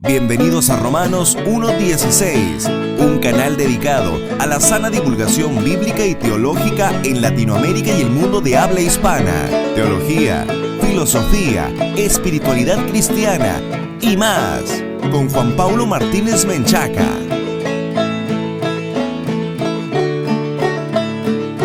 Bienvenidos a Romanos 1.16, un canal dedicado a la sana divulgación bíblica y teológica en Latinoamérica y el mundo de habla hispana. Teología, filosofía, espiritualidad cristiana y más, con Juan Pablo Martínez Menchaca.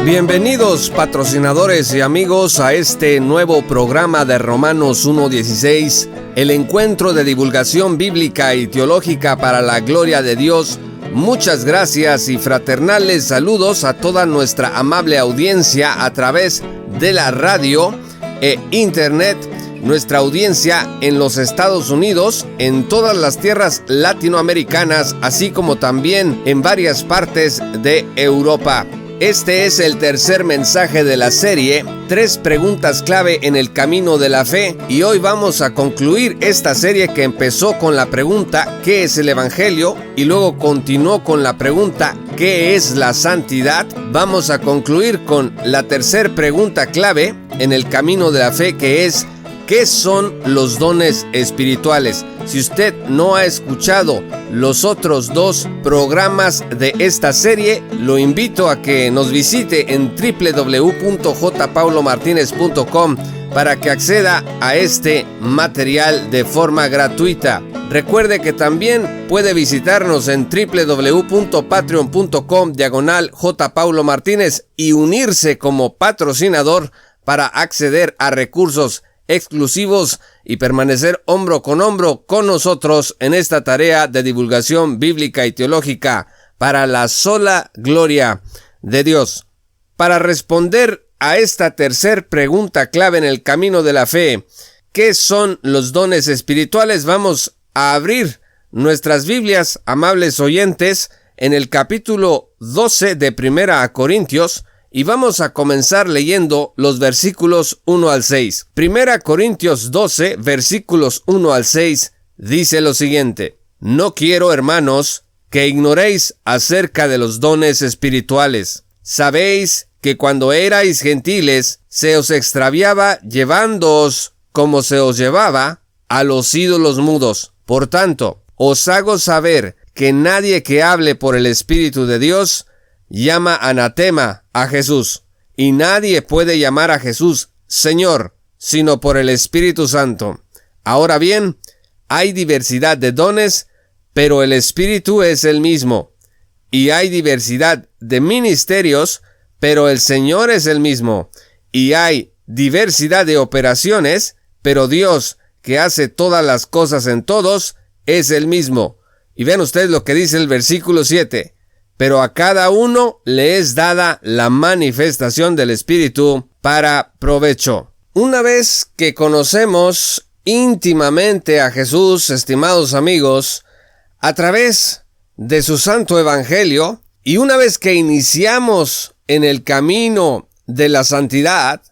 Bienvenidos patrocinadores y amigos a este nuevo programa de Romanos 1.16, el encuentro de divulgación bíblica y teológica para la gloria de Dios. Muchas gracias y fraternales saludos a toda nuestra amable audiencia a través de la radio e internet, nuestra audiencia en los Estados Unidos, en todas las tierras latinoamericanas, así como también en varias partes de Europa. Este es el tercer mensaje de la serie, 3 preguntas clave en el camino de la fe, y hoy vamos a concluir esta serie que empezó con la pregunta ¿qué es el Evangelio? Y luego continuó con la pregunta ¿qué es la santidad? Vamos a concluir con la tercera pregunta clave en el camino de la fe, que es ¿qué son los dones espirituales? Si usted no ha escuchado los otros 2 programas de esta serie, lo invito a que nos visite en www.jpaulomartinez.com para que acceda a este material de forma gratuita. Recuerde que también puede visitarnos en www.patreon.com/jpaulomartinez y unirse como patrocinador para acceder a recursos exclusivos y permanecer hombro con nosotros en esta tarea de divulgación bíblica y teológica para la sola gloria de Dios. Para responder a esta tercera pregunta clave en el camino de la fe, ¿qué son los dones espirituales? Vamos a abrir nuestras Biblias, amables oyentes, en el capítulo 12 de 1 Corintios, y vamos a comenzar leyendo los versículos 1 al 6. 1 Corintios 12, versículos 1 al 6, dice lo siguiente: No quiero, hermanos, que ignoréis acerca de los dones espirituales. Sabéis que cuando erais gentiles, se os extraviaba llevándoos como se os llevaba a los ídolos mudos. Por tanto, os hago saber que nadie que hable por el Espíritu de Dios llama anatema a Jesús, y nadie puede llamar a Jesús Señor, sino por el Espíritu Santo. Ahora bien, hay diversidad de dones, pero el Espíritu es el mismo. Y hay diversidad de ministerios, pero el Señor es el mismo. Y hay diversidad de operaciones, pero Dios, que hace todas las cosas en todos, es el mismo. Y vean ustedes lo que dice el versículo 7. Pero a cada uno le es dada la manifestación del Espíritu para provecho. Una vez que conocemos íntimamente a Jesús, estimados amigos, a través de su santo evangelio, y una vez que iniciamos en el camino de la santidad,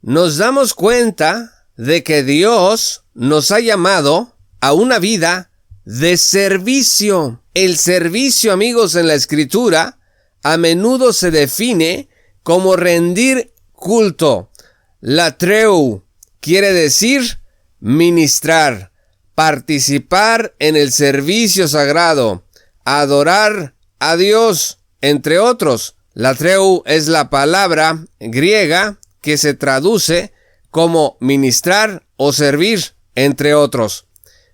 nos damos cuenta de que Dios nos ha llamado a una vida de servicio. El servicio, amigos, en la Escritura a menudo se define como rendir culto. Latreu quiere decir ministrar, participar en el servicio sagrado, adorar a Dios, entre otros. Latreu es la palabra griega que se traduce como ministrar o servir, entre otros.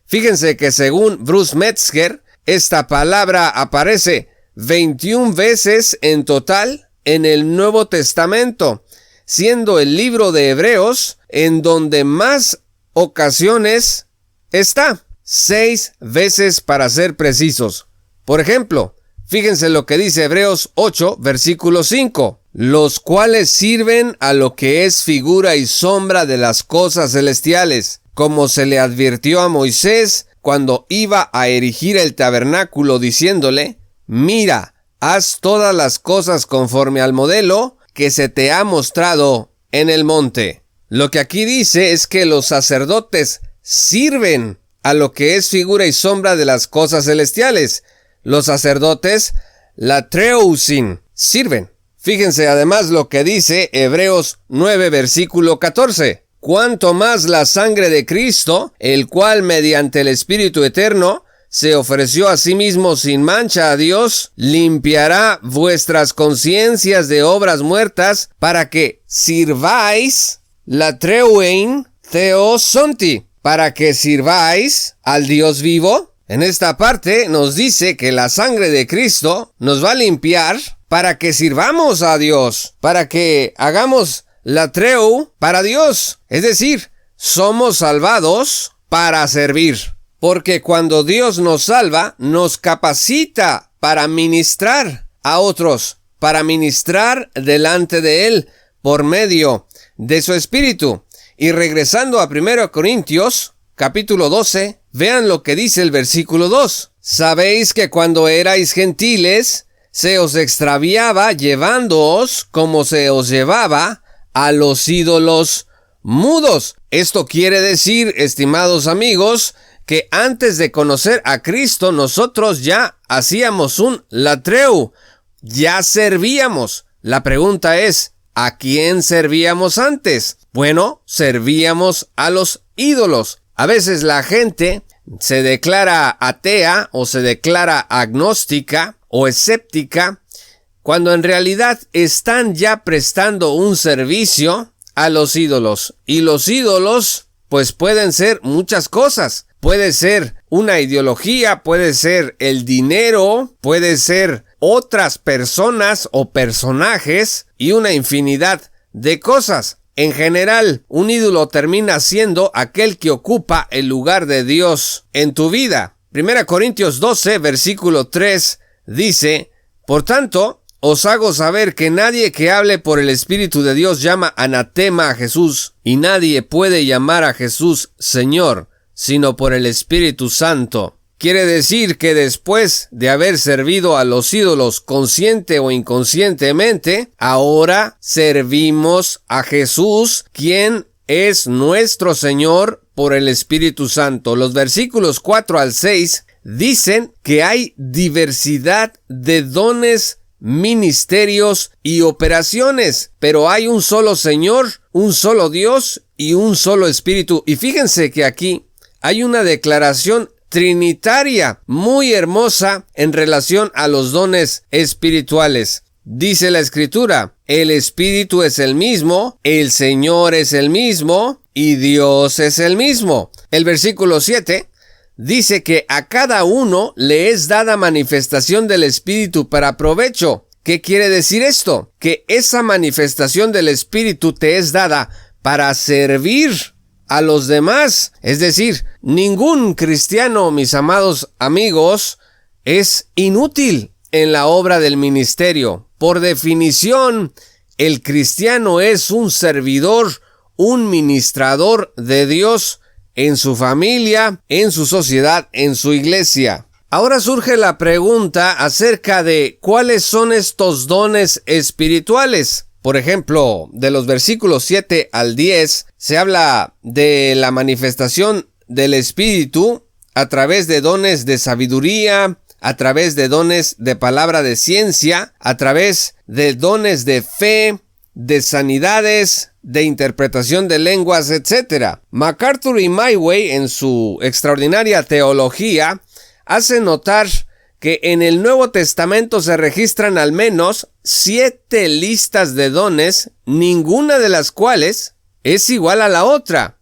Fíjense que según Bruce Metzger, esta palabra aparece 21 veces en total en el Nuevo Testamento, siendo el libro de Hebreos en donde más ocasiones está, 6 veces para ser precisos. Por ejemplo, fíjense lo que dice Hebreos 8, versículo 5, los cuales sirven a lo que es figura y sombra de las cosas celestiales, como se le advirtió a Moisés cuando iba a erigir el tabernáculo, diciéndole: mira, haz todas las cosas conforme al modelo que se te ha mostrado en el monte. Lo que aquí dice es que los sacerdotes sirven a lo que es figura y sombra de las cosas celestiales. Los sacerdotes, latreusin, sirven. Fíjense además lo que dice Hebreos 9, versículo 14. Cuanto más la sangre de Cristo, el cual mediante el Espíritu Eterno se ofreció a sí mismo sin mancha a Dios, limpiará vuestras conciencias de obras muertas para que sirváis latreuein theosonti, para que sirváis al Dios vivo. En esta parte nos dice que la sangre de Cristo nos va a limpiar para que sirvamos a Dios, para que hagamos latreu para Dios. Es decir, somos salvados para servir. Porque cuando Dios nos salva, nos capacita para ministrar a otros, para ministrar delante de Él por medio de su Espíritu. Y regresando a 1 Corintios, capítulo 12, vean lo que dice el versículo 2. Sabéis que cuando erais gentiles, se os extraviaba llevándoos como se os llevaba a los ídolos mudos. Esto quiere decir, estimados amigos, que antes de conocer a Cristo, nosotros ya hacíamos un latreu, ya servíamos. La pregunta es, ¿a quién servíamos antes? Bueno, servíamos a los ídolos. A veces la gente se declara atea o se declara agnóstica o escéptica, cuando en realidad están ya prestando un servicio a los ídolos. Y los ídolos, pues pueden ser muchas cosas. Puede ser una ideología, puede ser el dinero, puede ser otras personas o personajes y una infinidad de cosas. En general, un ídolo termina siendo aquel que ocupa el lugar de Dios en tu vida. 1 Corintios 12, versículo 3 dice: por tanto, os hago saber que nadie que hable por el Espíritu de Dios llama anatema a Jesús, y nadie puede llamar a Jesús Señor, sino por el Espíritu Santo. Quiere decir que después de haber servido a los ídolos consciente o inconscientemente, ahora servimos a Jesús, quien es nuestro Señor por el Espíritu Santo. Los versículos 4 al 6 dicen que hay diversidad de dones, ministerios y operaciones, pero hay un solo Señor, un solo Dios y un solo Espíritu. Y fíjense que aquí hay una declaración trinitaria muy hermosa en relación a los dones espirituales. Dice la Escritura: el Espíritu es el mismo, el Señor es el mismo y Dios es el mismo. El versículo 7 dice que a cada uno le es dada manifestación del Espíritu para provecho. ¿Qué quiere decir esto? Que esa manifestación del Espíritu te es dada para servir a los demás. Es decir, ningún cristiano, mis amados amigos, es inútil en la obra del ministerio. Por definición, el cristiano es un servidor, un ministrador de Dios en su familia, en su sociedad, en su iglesia. Ahora surge la pregunta acerca de cuáles son estos dones espirituales. Por ejemplo, de los versículos 7 al 10, se habla de la manifestación del Espíritu a través de dones de sabiduría, a través de dones de palabra de ciencia, a través de dones de fe, de sanidades, de interpretación de lenguas, etc. MacArthur y Myway, en su extraordinaria teología, hacen notar que en el Nuevo Testamento se registran al menos 7 listas de dones, ninguna de las cuales es igual a la otra,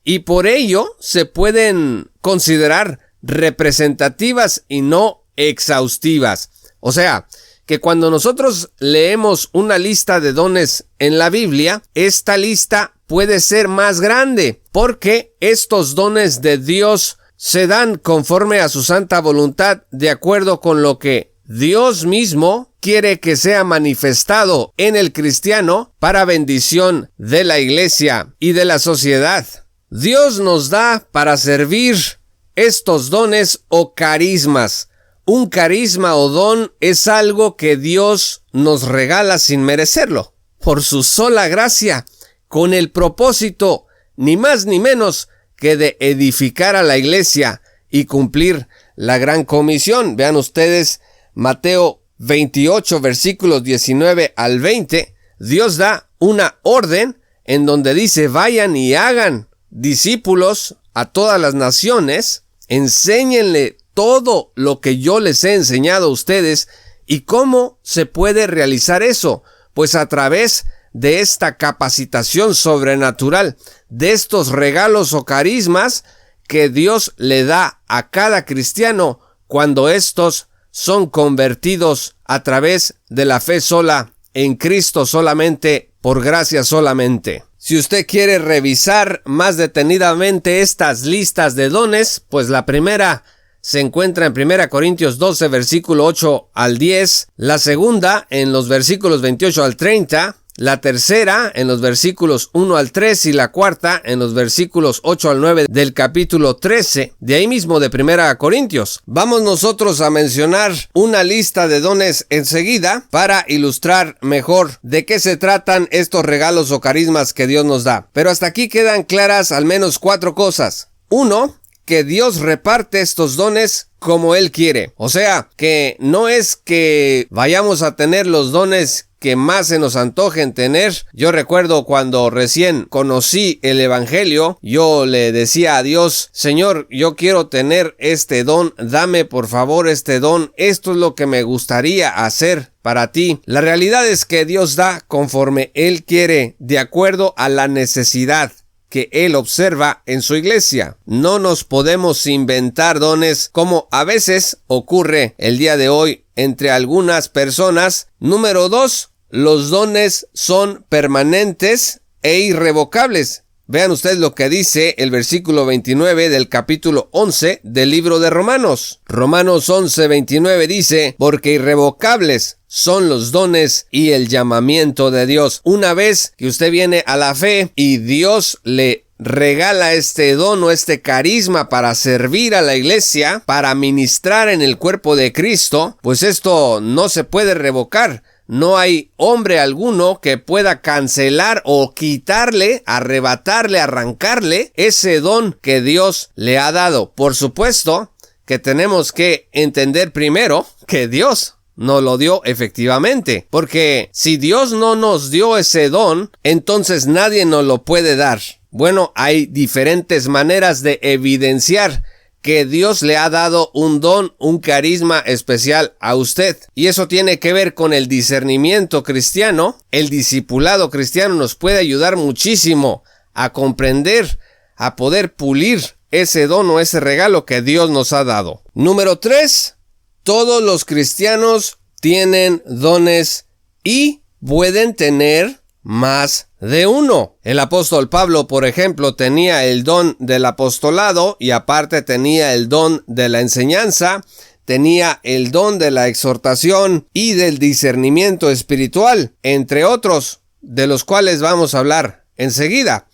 y por ello se pueden considerar representativas y no exhaustivas. O sea, que cuando nosotros leemos una lista de dones en la Biblia, esta lista puede ser más grande, porque estos dones de Dios se dan conforme a su santa voluntad, de acuerdo con lo que Dios mismo quiere que sea manifestado en el cristiano para bendición de la iglesia y de la sociedad. Dios nos da para servir estos dones o carismas. Un carisma o don es algo que Dios nos regala sin merecerlo, por su sola gracia, con el propósito, ni más ni menos, que de edificar a la iglesia y cumplir la gran comisión. Vean ustedes Mateo 28, versículos 19 al 20. Dios da una orden en donde dice: vayan y hagan discípulos a todas las naciones, enséñenle todo lo que yo les he enseñado a ustedes. ¿Y cómo se puede realizar eso? Pues a través de esta capacitación sobrenatural, de estos regalos o carismas que Dios le da a cada cristiano cuando estos son convertidos a través de la fe sola, en Cristo solamente, por gracia solamente. Si usted quiere revisar más detenidamente estas listas de dones, pues la primera se encuentra en 1 Corintios 12, versículo 8 al 10, la segunda en los versículos 28 al 30, la tercera en los versículos 1 al 3 y la cuarta en los versículos 8 al 9 del capítulo 13, de ahí mismo de 1 Corintios. Vamos nosotros a mencionar una lista de dones enseguida para ilustrar mejor de qué se tratan estos regalos o carismas que Dios nos da. Pero hasta aquí quedan claras al menos 4 cosas. 1. Que Dios reparte estos dones como Él quiere. O sea, que no es que vayamos a tener los dones que más se nos antojen tener. Yo recuerdo cuando recién conocí el evangelio, yo le decía a Dios: Señor, yo quiero tener este don, dame por favor este don, esto es lo que me gustaría hacer para ti. La realidad es que Dios da conforme Él quiere, de acuerdo a la necesidad que Él observa en su iglesia. No nos podemos inventar dones como a veces ocurre el día de hoy entre algunas personas. Número 2, los dones son permanentes e irrevocables. Vean ustedes lo que dice el versículo 29 del capítulo 11 del libro de Romanos. Romanos 11:29 dice: porque irrevocables son los dones y el llamamiento de Dios. Una vez que usted viene a la fe y Dios le regala este don o este carisma para servir a la iglesia, para ministrar en el cuerpo de Cristo, pues esto no se puede revocar. No hay hombre alguno que pueda cancelar o quitarle, arrebatarle, arrancarle ese don que Dios le ha dado. Por supuesto que tenemos que entender primero que Dios nos lo dio efectivamente, porque si Dios no nos dio ese don, entonces nadie nos lo puede dar. Bueno, hay diferentes maneras de evidenciar que Dios le ha dado un don, un carisma especial a usted. Y eso tiene que ver con el discernimiento cristiano. El discipulado cristiano nos puede ayudar muchísimo a comprender, a poder pulir ese don o ese regalo que Dios nos ha dado. Número 3, todos los cristianos tienen dones y pueden tener más de uno. El apóstol Pablo, por ejemplo, tenía el don del apostolado y aparte tenía el don de la enseñanza, tenía el don de la exhortación y del discernimiento espiritual, entre otros, de los cuales vamos a hablar enseguida.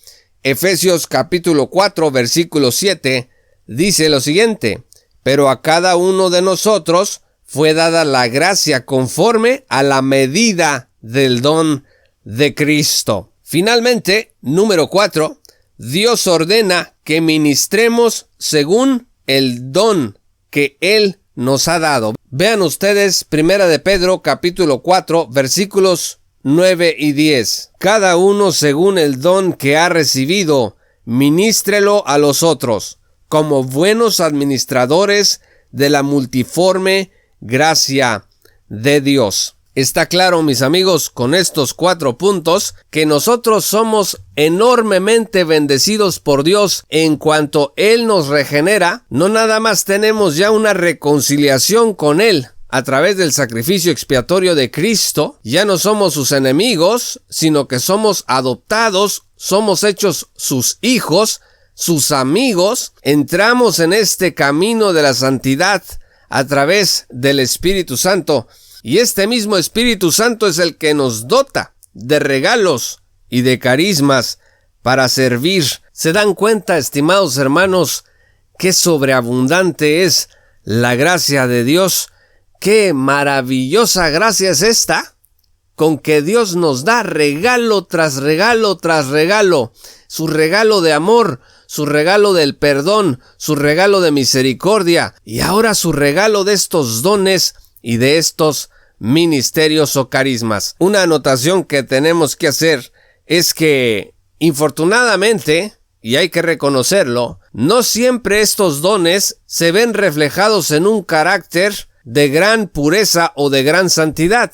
Efesios capítulo 4, versículo 7, dice lo siguiente: pero a cada uno de nosotros fue dada la gracia conforme a la medida del don de Cristo. Finalmente, número 4, Dios ordena que ministremos según el don que Él nos ha dado. Vean ustedes 1 de Pedro capítulo 4 versículos 9 y 10. Cada uno según el don que ha recibido, ministrelo a los otros, como buenos administradores de la multiforme gracia de Dios. Está claro, mis amigos, con estos 4 puntos, que nosotros somos enormemente bendecidos por Dios en cuanto Él nos regenera. No nada más tenemos ya una reconciliación con Él a través del sacrificio expiatorio de Cristo, ya no somos sus enemigos, sino que somos adoptados, somos hechos sus hijos, sus amigos, entramos en este camino de la santidad a través del Espíritu Santo. Y este mismo Espíritu Santo es el que nos dota de regalos y de carismas para servir. ¿Se dan cuenta, estimados hermanos, qué sobreabundante es la gracia de Dios? ¡Qué maravillosa gracia es esta! Con que Dios nos da regalo tras regalo tras regalo. Su regalo de amor, su regalo del perdón, su regalo de misericordia y ahora su regalo de estos dones y de estos ministerios o carismas. Una anotación que tenemos que hacer es que, infortunadamente, y hay que reconocerlo, no siempre estos dones se ven reflejados en un carácter de gran pureza o de gran santidad.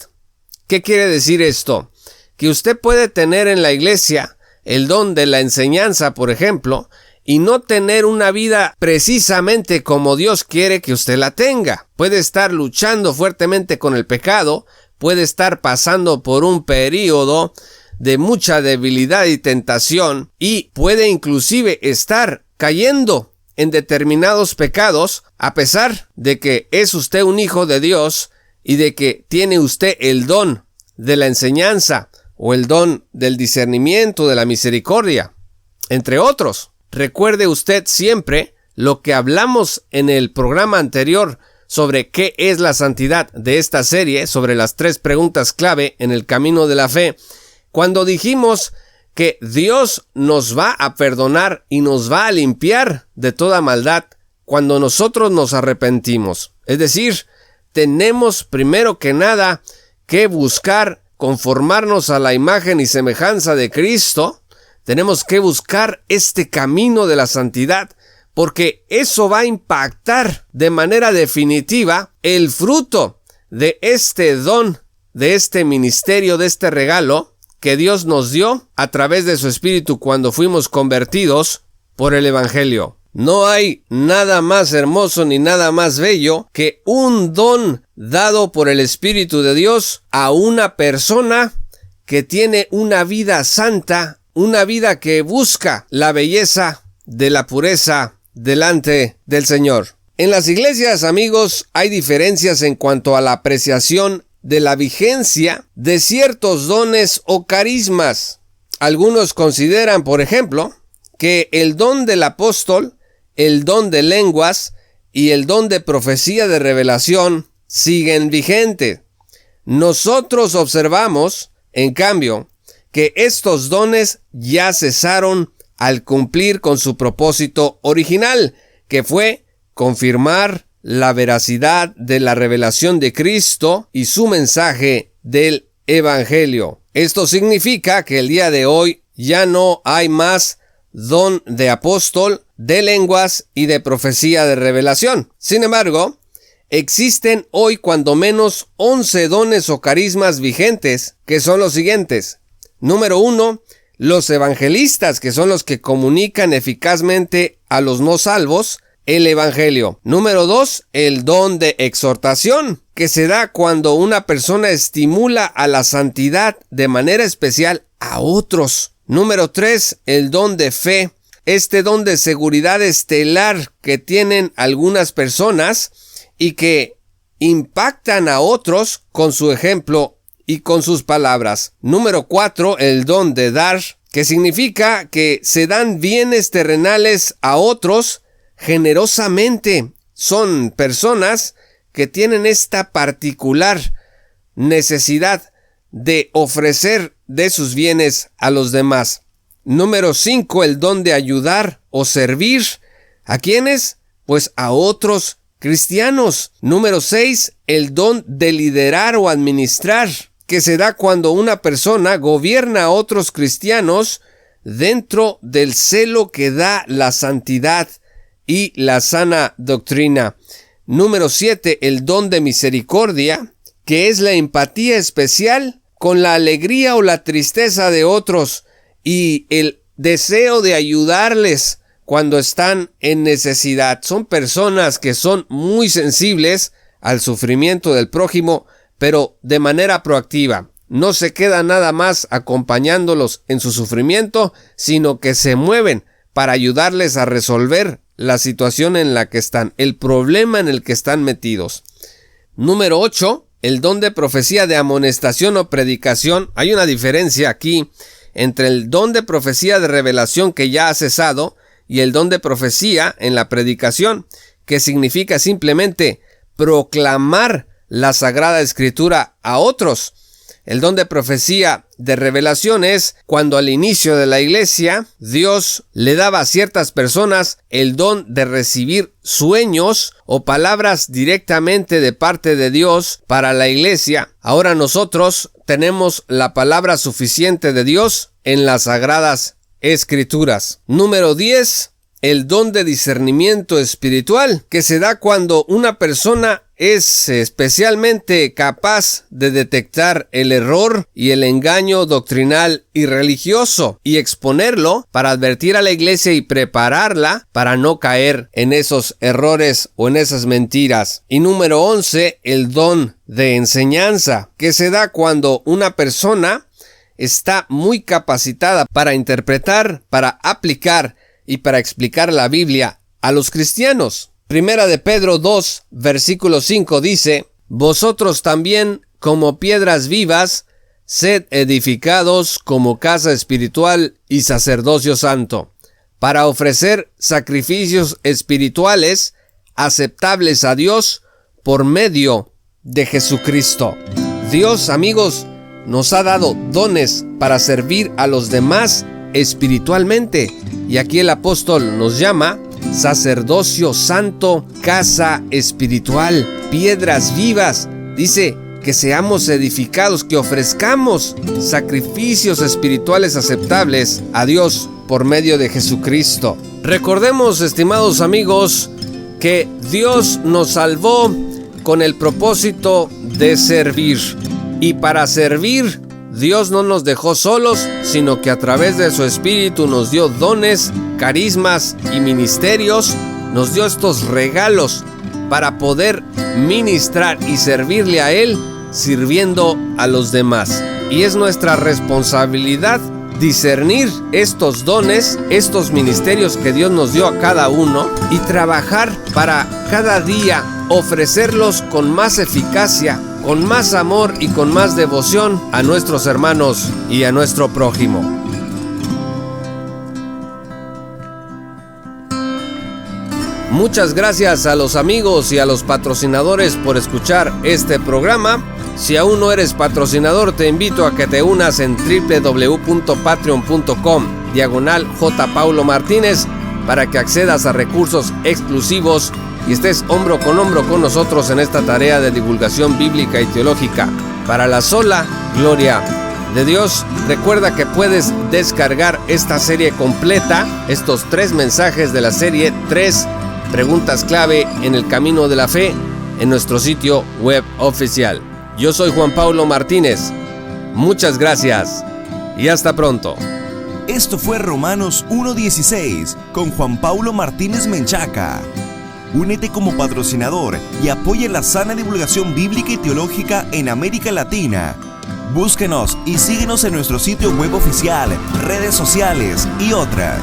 ¿Qué quiere decir esto? Que usted puede tener en la iglesia el don de la enseñanza, por ejemplo, y no tener una vida precisamente como Dios quiere que usted la tenga. Puede estar luchando fuertemente con el pecado, puede estar pasando por un período de mucha debilidad y tentación, y puede inclusive estar cayendo en determinados pecados, a pesar de que es usted un hijo de Dios y de que tiene usted el don de la enseñanza o el don del discernimiento, de la misericordia, entre otros. Recuerde usted siempre lo que hablamos en el programa anterior sobre qué es la santidad de esta serie, sobre las 3 preguntas clave en el camino de la fe, cuando dijimos que Dios nos va a perdonar y nos va a limpiar de toda maldad cuando nosotros nos arrepentimos. Es decir, tenemos primero que nada que buscar conformarnos a la imagen y semejanza de Cristo. Tenemos que buscar este camino de la santidad, porque eso va a impactar de manera definitiva el fruto de este don, de este ministerio, de este regalo que Dios nos dio a través de su Espíritu cuando fuimos convertidos por el Evangelio. No hay nada más hermoso ni nada más bello que un don dado por el Espíritu de Dios a una persona que tiene una vida santa, una vida que busca la belleza de la pureza delante del Señor. En las iglesias, amigos, hay diferencias en cuanto a la apreciación de la vigencia de ciertos dones o carismas. Algunos consideran, por ejemplo, que el don del apóstol, el don de lenguas y el don de profecía de revelación siguen vigentes. Nosotros observamos, en cambio, que estos dones ya cesaron al cumplir con su propósito original, que fue confirmar la veracidad de la revelación de Cristo y su mensaje del Evangelio. Esto significa que el día de hoy ya no hay más don de apóstol, de lenguas y de profecía de revelación. Sin embargo, existen hoy cuando menos 11 dones o carismas vigentes, que son los siguientes. Número 1, los evangelistas, que son los que comunican eficazmente a los no salvos el Evangelio. Número 2, el don de exhortación, que se da cuando una persona estimula a la santidad de manera especial a otros. Número 3, el don de fe, este don de seguridad estelar que tienen algunas personas y que impactan a otros con su ejemplo y con sus palabras. Número 4, el don de dar, que significa que se dan bienes terrenales a otros generosamente. Son personas que tienen esta particular necesidad de ofrecer de sus bienes a los demás. Número 5, el don de ayudar o servir. ¿A quiénes? Pues a otros cristianos. Número 6, el don de liderar o administrar, que se da cuando una persona gobierna a otros cristianos dentro del celo que da la santidad y la sana doctrina. Número 7, el don de misericordia, que es la empatía especial con la alegría o la tristeza de otros y el deseo de ayudarles cuando están en necesidad. Son personas que son muy sensibles al sufrimiento del prójimo, pero de manera proactiva. No se queda nada más acompañándolos en su sufrimiento, sino que se mueven para ayudarles a resolver la situación en la que están, el problema en el que están metidos. Número 8, el don de profecía de amonestación o predicación. Hay una diferencia aquí entre el don de profecía de revelación, que ya ha cesado, y el don de profecía en la predicación, que significa simplemente proclamar la Sagrada Escritura a otros. El don de profecía de revelación es cuando al inicio de la iglesia Dios le daba a ciertas personas el don de recibir sueños o palabras directamente de parte de Dios para la iglesia. Ahora nosotros tenemos la palabra suficiente de Dios en las Sagradas Escrituras. Número 10. El don de discernimiento espiritual, que se da cuando una persona es especialmente capaz de detectar el error y el engaño doctrinal y religioso y exponerlo para advertir a la iglesia y prepararla para no caer en esos errores o en esas mentiras. Y número 11, el don de enseñanza, que se da cuando una persona está muy capacitada para interpretar, para aplicar y para explicar la Biblia a los cristianos. Primera de Pedro 2, versículo 5 dice: Vosotros también, como piedras vivas, sed edificados como casa espiritual y sacerdocio santo, para ofrecer sacrificios espirituales aceptables a Dios por medio de Jesucristo. Dios, amigos, nos ha dado dones para servir a los demás espiritualmente, y aquí el apóstol nos llama sacerdocio santo, casa espiritual, piedras vivas. Dice que seamos edificados, que ofrezcamos sacrificios espirituales aceptables a Dios por medio de Jesucristo. Recordemos, estimados amigos, que Dios nos salvó con el propósito de servir, y para servir Dios no nos dejó solos, sino que a través de su Espíritu nos dio dones, carismas y ministerios, nos dio estos regalos para poder ministrar y servirle a Él, sirviendo a los demás. Y es nuestra responsabilidad discernir estos dones, estos ministerios que Dios nos dio a cada uno, y trabajar para cada día ofrecerlos con más eficacia, con más amor y con más devoción a nuestros hermanos y a nuestro prójimo. Muchas gracias a los amigos y a los patrocinadores por escuchar este programa. Si aún no eres patrocinador, te invito a que te unas en www.patreon.com/J. Paulo Martínez para que accedas a recursos exclusivos y estés hombro con nosotros en esta tarea de divulgación bíblica y teológica para la sola gloria de Dios. Recuerda que puedes descargar esta serie completa, estos 3 mensajes de la serie 3 preguntas clave en el camino de la fe, en nuestro sitio web oficial. Yo soy Juan Paulo Martínez. Muchas gracias y hasta pronto. Esto fue Romanos 1:16 con Juan Paulo Martínez Menchaca. Únete como patrocinador y apoya la sana divulgación bíblica y teológica en América Latina. Búsquenos y síguenos en nuestro sitio web oficial, redes sociales y otras.